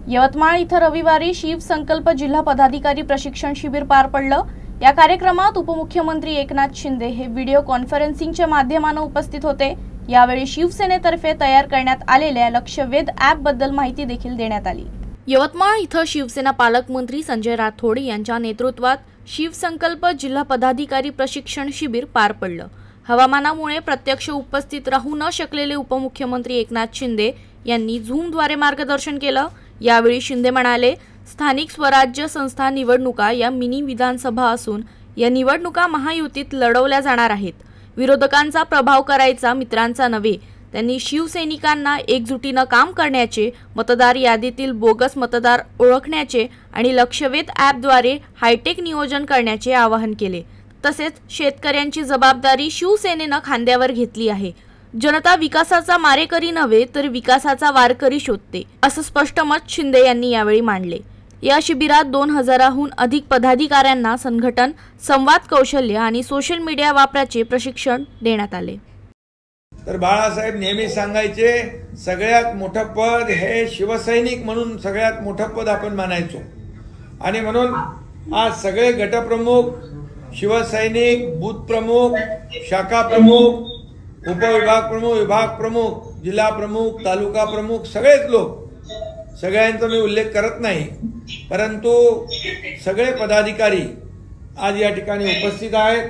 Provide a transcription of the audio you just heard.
यवतमाळ इथं रविवारी शिवसंकल्प जिल्हा पदाधिकारी प्रशिक्षण शिबिर पार पडलं। या कार्यक्रमात उपमुख्यमंत्री एकनाथ शिंदे हे व्हिडिओ कॉन्फरन्सिंगच्या माध्यमाने उपस्थित होते। यावेळी शिवसेनेतर्फे तयार करण्यात आलेल्या लक्षवेध ॲप बद्दल माहिती देखील देण्यात आली। यवतमाळ इथं शिवसेना पालकमंत्री संजय राठोड यांच्या नेतृत्वात शिवसंकल्प जिल्हा पदाधिकारी प्रशिक्षण शिबिर पार पडलं। हवामानामुळे प्रत्यक्ष उपस्थित राहू न शकलेले उपमुख्यमंत्री एकनाथ शिंदे यांनी झूमद्वारे मार्गदर्शन केलं। यावेळी शिंदे म्हणाले, स्थानिक स्वराज्य संस्था निवडणुका या मिनी विधानसभा असून या निवडणुका महायुतीत लढवल्या जाणार आहेत। विरोधकांचा प्रभाव करायचा, मित्रांचा नव्हे। त्यांनी शिवसैनिकांना एकजुटीनं काम करण्याचे, मतदार यादीतील बोगस मतदार ओळखण्याचे आणि लक्षवेध ॲपद्वारे हायटेक नियोजन करण्याचे आवाहन केले। तसेच शेतकऱ्यांची जबाबदारी शिवसेनेनं खांद्यावर घेतली आहे। जनता विकासाचा मारेकरी नव्हे तर विकासाचा वारकरी शोधते, असं स्पष्ट मत शिंदे यांनी यावेळी मांडले। या शिबिरात 2000हून अधिक पदाधिकाऱ्यांना संघटन, संवाद कौशल्य आणि सोशल मीडिया वापराचे प्रशिक्षण देण्यात आले। तर बाळासाहेब नेहमी सांगायचे, सगळ्यात मोठं पद हे शिवसैनिक म्हणून सगळ्यात मोठं पद आपण मानायचो। आणि म्हणून आज सगळे गटप्रमुख, शिवसैनिक, बूथ प्रमुख, शाखा प्रमुख, उपविभाग प्रमुख, विभाग प्रमुख, जिल्हा प्रमुख, तालुका प्रमुख, सगळेच लोक, सगळ्यांचा मी उल्लेख करत नाही, परंतु सगळे पदाधिकारी आज या ठिकाणी उपस्थित आहेत।